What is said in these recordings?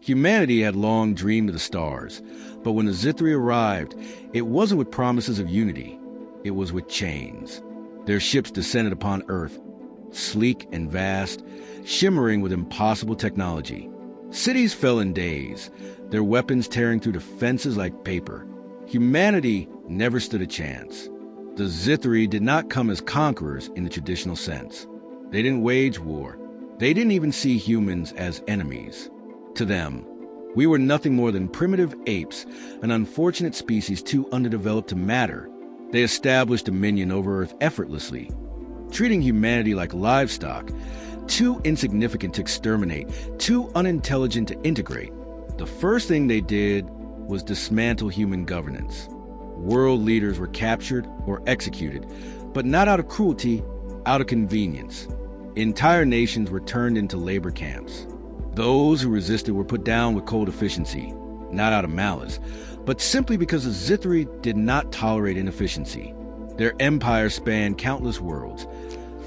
Humanity had long dreamed of the stars, but when the Zithri arrived, it wasn't with promises of unity. It was with chains. Their ships descended upon Earth, sleek and vast, shimmering with impossible technology. Cities fell in days, their weapons tearing through the fences like paper. Humanity never stood a chance. The Zithri did not come as conquerors in the traditional sense. They didn't wage war. They didn't even see humans as enemies. To them, we were nothing more than primitive apes, an unfortunate species too underdeveloped to matter. They established dominion over Earth effortlessly, treating humanity like livestock, too insignificant to exterminate, too unintelligent to integrate. The first thing they did was dismantle human governance. World leaders were captured or executed, but not out of cruelty, out of convenience. Entire nations were turned into labor camps. Those who resisted were put down with cold efficiency, not out of malice, but simply because the Zithri did not tolerate inefficiency. Their empire spanned countless worlds,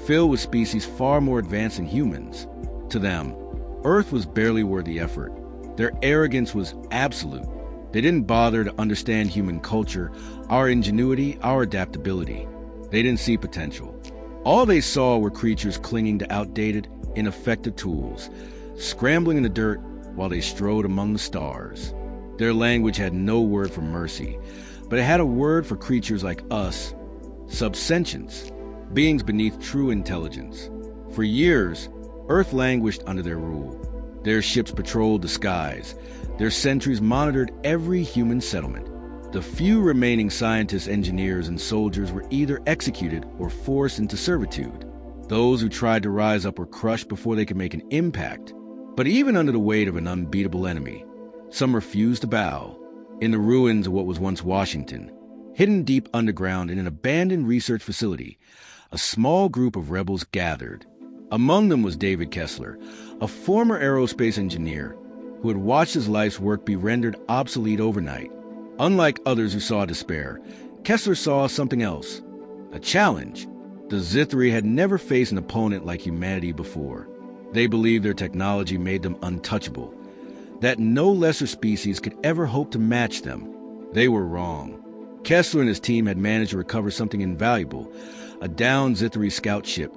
filled with species far more advanced than humans. To them, Earth was barely worth the effort. Their arrogance was absolute. They didn't bother to understand human culture, our ingenuity, our adaptability. They didn't see potential. All they saw were creatures clinging to outdated, ineffective tools, scrambling in the dirt while they strode among the stars. Their language had no word for mercy, but it had a word for creatures like us, subsentients, beings beneath true intelligence. For years, Earth languished under their rule. Their ships patrolled the skies. Their sentries monitored every human settlement. The few remaining scientists, engineers, and soldiers were either executed or forced into servitude. Those who tried to rise up were crushed before they could make an impact. But even under the weight of an unbeatable enemy, some refused to bow. In the ruins of what was once Washington, hidden deep underground in an abandoned research facility, a small group of rebels gathered. Among them was David Kessler, a former aerospace engineer who had watched his life's work be rendered obsolete overnight. Unlike others who saw despair, Kessler saw something else, a challenge. The Zithri had never faced an opponent like humanity before. They believed their technology made them untouchable, that no lesser species could ever hope to match them. They were wrong. Kessler and his team had managed to recover something invaluable, a downed Zithri scout ship,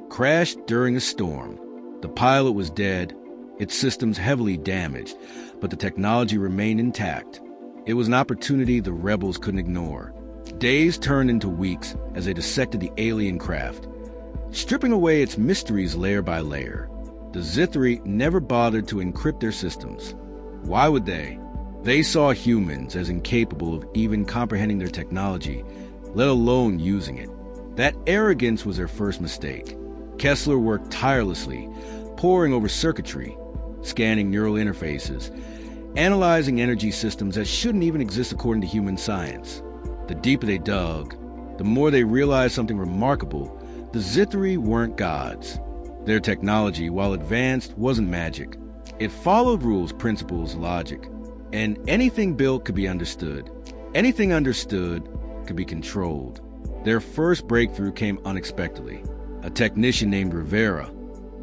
crashed during a storm. The pilot was dead, its systems heavily damaged, but the technology remained intact. It was an opportunity the rebels couldn't ignore. Days turned into weeks as they dissected the alien craft, stripping away its mysteries layer by layer. The Zithri never bothered to encrypt their systems. Why would they? They saw humans as incapable of even comprehending their technology, let alone using it. That arrogance was their first mistake. Kessler worked tirelessly, poring over circuitry, scanning neural interfaces, analyzing energy systems that shouldn't even exist according to human science. The deeper they dug, the more they realized something remarkable. The Zithri weren't gods. Their technology, while advanced, wasn't magic. It followed rules, principles, logic. And anything built could be understood. Anything understood could be controlled. Their first breakthrough came unexpectedly. A technician named Rivera,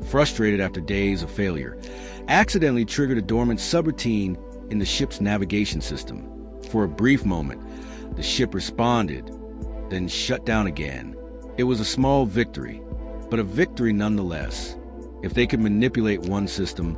frustrated after days of failure, accidentally triggered a dormant subroutine in the ship's navigation system. For a brief moment, the ship responded, then shut down again. It was a small victory, but a victory nonetheless. If they could manipulate one system,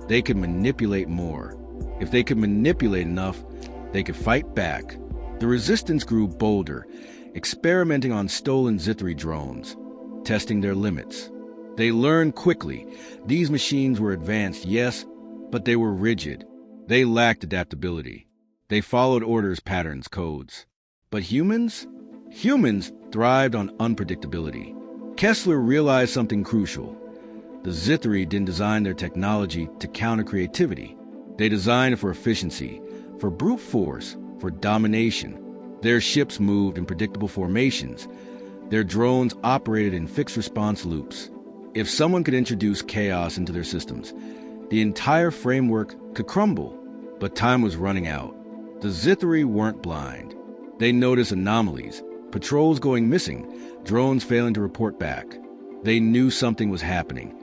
they could manipulate more. If they could manipulate enough, they could fight back. The resistance grew bolder, experimenting on stolen Zithri drones, testing their limits. They learned quickly. These machines were advanced, yes, but they were rigid. They lacked adaptability. They followed orders, patterns, codes. But humans? Humans thrived on unpredictability. Kessler realized something crucial. The Zithri didn't design their technology to counter creativity. They designed it for efficiency, for brute force, for domination. Their ships moved in predictable formations. Their drones operated in fixed response loops. If someone could introduce chaos into their systems, the entire framework could crumble. But time was running out. The Zithri weren't blind. They noticed anomalies, patrols going missing, drones failing to report back. They knew something was happening,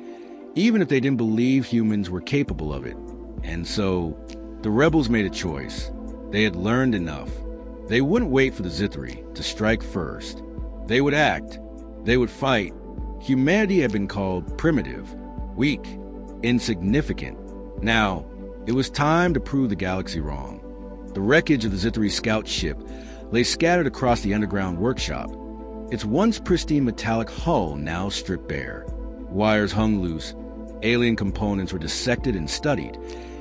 even if they didn't believe humans were capable of it. And so, the rebels made a choice. They had learned enough. They wouldn't wait for the Zithri to strike first. They would act. They would fight. Humanity had been called primitive, weak, insignificant. Now, it was time to prove the galaxy wrong. The wreckage of the Zithri scout ship lay scattered across the underground workshop, its once pristine metallic hull now stripped bare. Wires hung loose, alien components were dissected and studied,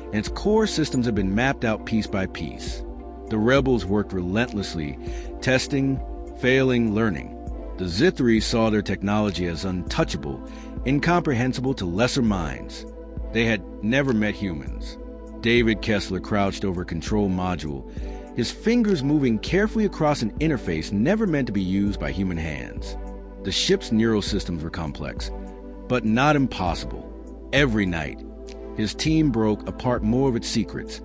and its core systems had been mapped out piece by piece. The rebels worked relentlessly, testing, failing, learning. The Zithri saw their technology as untouchable, incomprehensible to lesser minds. They had never met humans. David Kessler crouched over a control module, his fingers moving carefully across an interface never meant to be used by human hands. The ship's neural systems were complex, but not impossible. Every night, his team broke apart more of its secrets,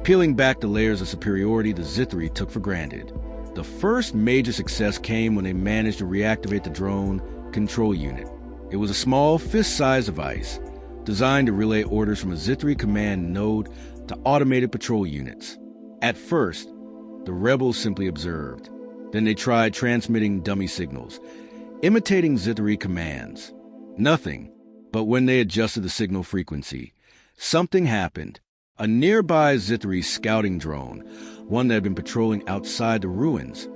peeling back the layers of superiority the Zithri took for granted. The first major success came when they managed to reactivate the drone control unit. It was a small, fist-sized device designed to relay orders from a Zithri command node to automated patrol units. At first, the rebels simply observed. Then they tried transmitting dummy signals, imitating Zithri commands. Nothing. But when they adjusted the signal frequency, something happened. A nearby Zithri scouting drone, one that had been patrolling outside the ruins,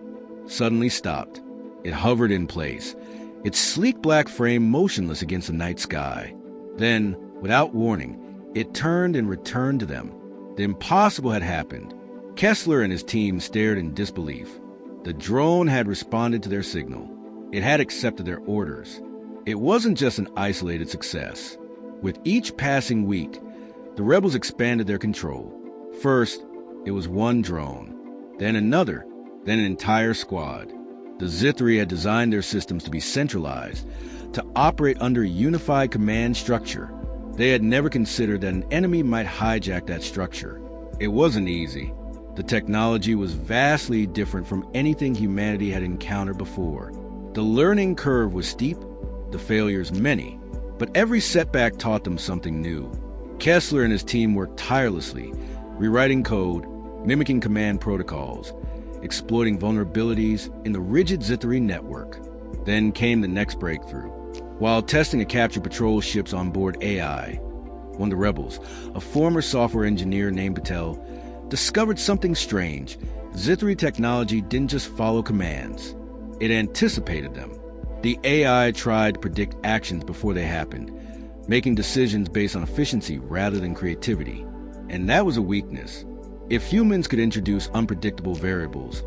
suddenly stopped. It hovered in place, its sleek black frame motionless against the night sky. Then, without warning, it turned and returned to them. The impossible had happened. Kessler and his team stared in disbelief. The drone had responded to their signal. It had accepted their orders. It wasn't just an isolated success. With each passing week, the rebels expanded their control. First, it was one drone, then another, then an entire squad. The Zithri had designed their systems to be centralized, to operate under a unified command structure. They had never considered that an enemy might hijack that structure. It wasn't easy. The technology was vastly different from anything humanity had encountered before. The learning curve was steep, the failures many, but every setback taught them something new. Kessler and his team worked tirelessly, rewriting code, mimicking command protocols, exploiting vulnerabilities in the rigid Zithri network. Then came the next breakthrough. While testing a captured patrol ships on board AI, one of the rebels, a former software engineer named Patel, discovered something strange. Zithri technology didn't just follow commands. It anticipated them. The AI tried to predict actions before they happened, making decisions based on efficiency rather than creativity. And that was a weakness. If humans could introduce unpredictable variables,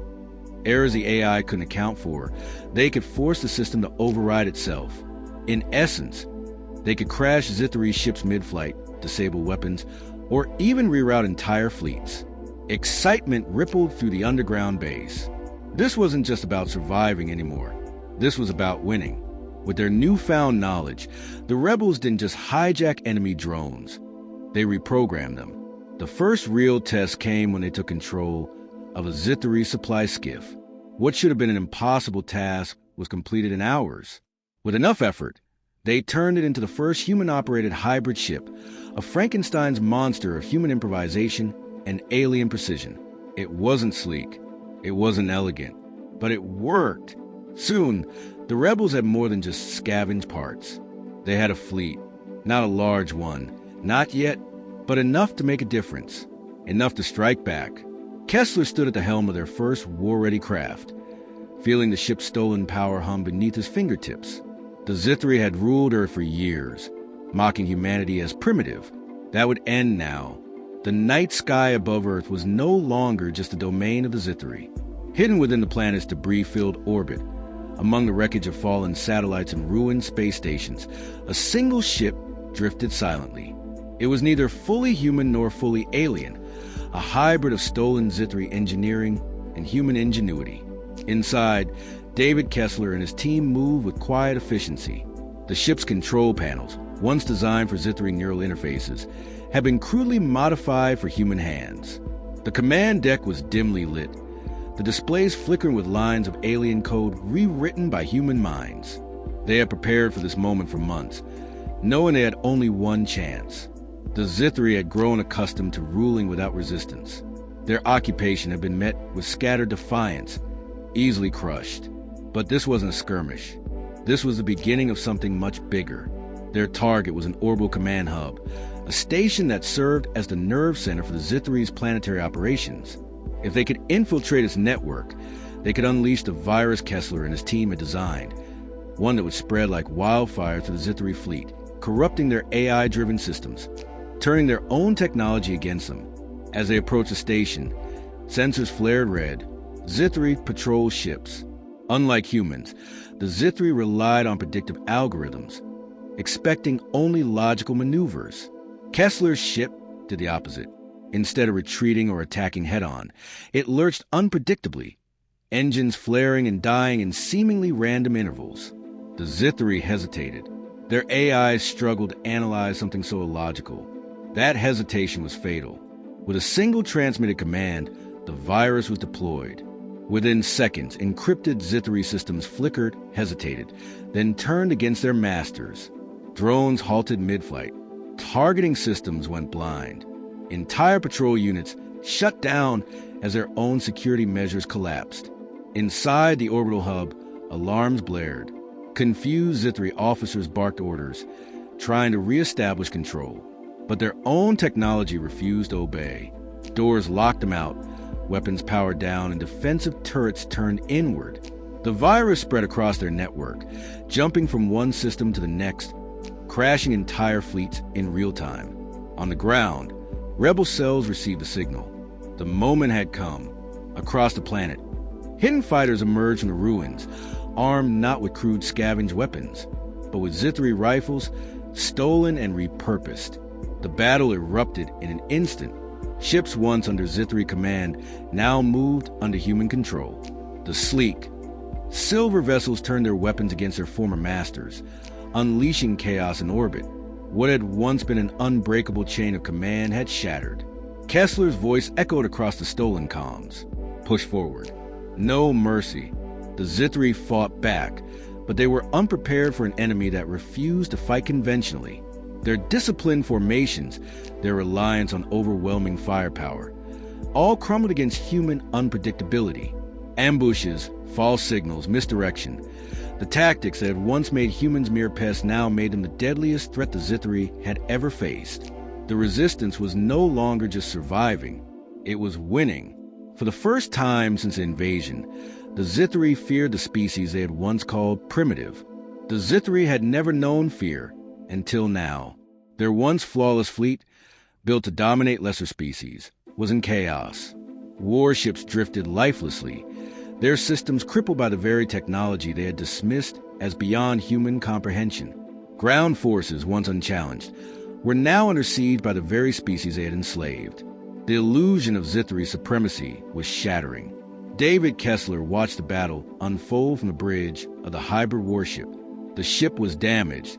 errors the AI couldn't account for, they could force the system to override itself. In essence, they could crash Zithri ships mid-flight, disable weapons, or even reroute entire fleets. Excitement rippled through the underground base. This wasn't just about surviving anymore. This was about winning. With their newfound knowledge, the rebels didn't just hijack enemy drones. They reprogrammed them. The first real test came when they took control of a Zithri supply skiff. What should have been an impossible task was completed in hours. With enough effort, they turned it into the first human-operated hybrid ship, a Frankenstein's monster of human improvisation and alien precision. It wasn't sleek, it wasn't elegant, but it worked. Soon, the rebels had more than just scavenged parts. They had a fleet, not a large one, not yet, but enough to make a difference, enough to strike back. Kessler stood at the helm of their first war-ready craft, feeling the ship's stolen power hum beneath his fingertips. The Zithri had ruled Earth for years, mocking humanity as primitive. That would end now. The night sky above Earth was no longer just the domain of the Zithri. Hidden within the planet's debris-filled orbit, among the wreckage of fallen satellites and ruined space stations, a single ship drifted silently. It was neither fully human nor fully alien, a hybrid of stolen Zithri engineering and human ingenuity. Inside, David Kessler and his team moved with quiet efficiency. The ship's control panels, once designed for Zithri neural interfaces, had been crudely modified for human hands. The command deck was dimly lit, the displays flickering with lines of alien code rewritten by human minds. They had prepared for this moment for months, knowing they had only one chance. The Zithri had grown accustomed to ruling without resistance. Their occupation had been met with scattered defiance, easily crushed. But this wasn't a skirmish. This was the beginning of something much bigger. Their target was an orbital command hub, a station that served as the nerve center for the Zithri's planetary operations. If they could infiltrate its network, they could unleash the virus Kessler and his team had designed, one that would spread like wildfire through the Zithri fleet, corrupting their AI-driven systems, turning their own technology against them. As they approached the station, sensors flared red. Zithri patrolled ships. Unlike humans, the Zithri relied on predictive algorithms, expecting only logical maneuvers. Kessler's ship did the opposite. Instead of retreating or attacking head-on, it lurched unpredictably, engines flaring and dying in seemingly random intervals. The Zithri hesitated. Their AIs struggled to analyze something so illogical. That hesitation was fatal. With a single transmitted command, the virus was deployed. Within seconds, encrypted Zithri systems flickered, hesitated, then turned against their masters. Drones halted mid-flight. Targeting systems went blind. Entire patrol units shut down as their own security measures collapsed. Inside the orbital hub, alarms blared. Confused Zithri officers barked orders, trying to re-establish control. But their own technology refused to obey. Doors locked them out, weapons powered down, and defensive turrets turned inward. The virus spread across their network, jumping from one system to the next, crashing entire fleets in real time. On the ground, rebel cells received a signal. The moment had come. Across the planet, hidden fighters emerged from the ruins, armed not with crude scavenged weapons, but with Zithri rifles, stolen and repurposed. The battle erupted in an instant. Ships once under Zithri command now moved under human control. The sleek, silver vessels turned their weapons against their former masters, unleashing chaos in orbit. What had once been an unbreakable chain of command had shattered. Kessler's voice echoed across the stolen comms. Push forward. No mercy. The Zithri fought back, but they were unprepared for an enemy that refused to fight conventionally. Their disciplined formations, their reliance on overwhelming firepower, all crumbled against human unpredictability. Ambushes, false signals, misdirection. The tactics that had once made humans mere pests now made them the deadliest threat the Zithri had ever faced. The resistance was no longer just surviving, it was winning. For the first time since the invasion, the Zithri feared the species they had once called primitive. The Zithri had never known fear until now. Their once flawless fleet, built to dominate lesser species, was in chaos. Warships drifted lifelessly, their systems crippled by the very technology they had dismissed as beyond human comprehension. Ground forces, once unchallenged, were now under siege by the very species they had enslaved. The illusion of Zithri's supremacy was shattering. David Kessler watched the battle unfold from the bridge of the hybrid warship. The ship was damaged,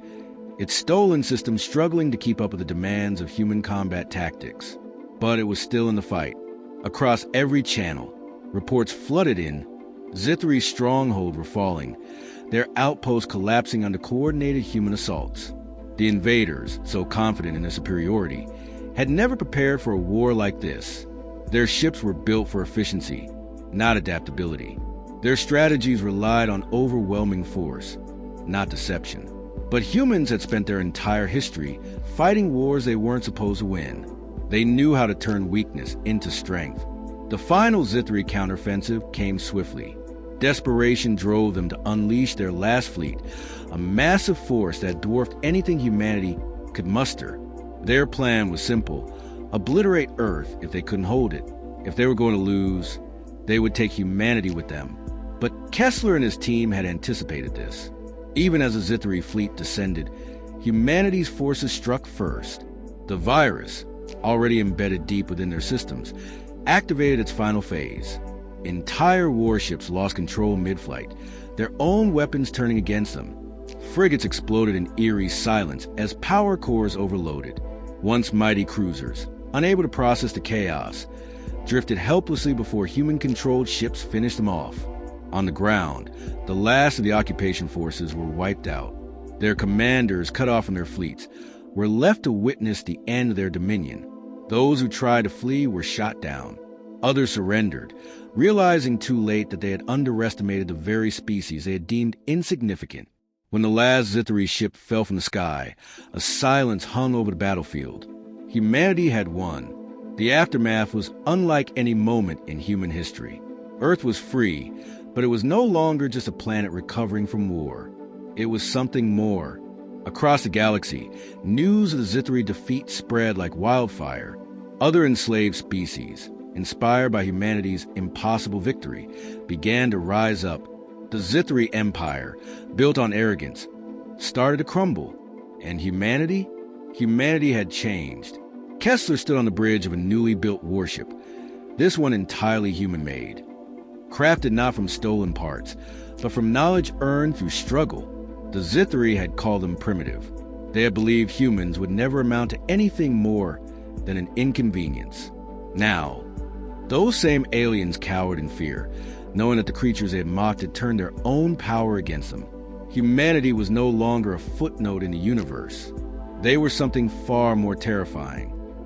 its stolen system struggling to keep up with the demands of human combat tactics. But it was still in the fight. Across every channel, reports flooded in. Zithri's stronghold were falling, their outposts collapsing under coordinated human assaults. The invaders, so confident in their superiority, had never prepared for a war like this. Their ships were built for efficiency, not adaptability. Their strategies relied on overwhelming force, not deception. But humans had spent their entire history fighting wars they weren't supposed to win. They knew how to turn weakness into strength. The final Zithri counteroffensive came swiftly. Desperation drove them to unleash their last fleet, a massive force that dwarfed anything humanity could muster. Their plan was simple: obliterate Earth if they couldn't hold it. If they were going to lose, they would take humanity with them. But Kessler and his team had anticipated this. Even as the Zithri fleet descended, humanity's forces struck first. The virus, already embedded deep within their systems, activated its final phase. Entire warships lost control mid-flight, their own weapons turning against them. Frigates exploded in eerie silence as power cores overloaded. Once mighty cruisers, unable to process the chaos, drifted helplessly before human-controlled ships finished them off. On the ground, the last of the occupation forces were wiped out, their commanders cut off from their fleets, were left to witness the end of their dominion. Those who tried to flee were shot down. Others surrendered, realizing too late that they had underestimated the very species they had deemed insignificant. When the last Zithri ship fell from the sky, a silence hung over the battlefield. Humanity had won. The aftermath was unlike any moment in human history. Earth was free, but it was no longer just a planet recovering from war. It was something more. Across the galaxy, news of the Zithri defeat spread like wildfire. Other enslaved species, inspired by humanity's impossible victory, began to rise up. The Zithri Empire, built on arrogance, started to crumble. And humanity? Humanity had changed. Kessler stood on the bridge of a newly built warship, this one entirely human-made. Crafted not from stolen parts, but from knowledge earned through struggle. The Zithri had called them primitive. They had believed humans would never amount to anything more than an inconvenience. Now, those same aliens cowered in fear, knowing that the creatures they had mocked had turned their own power against them. Humanity was no longer a footnote in the universe. They were something far more terrifying.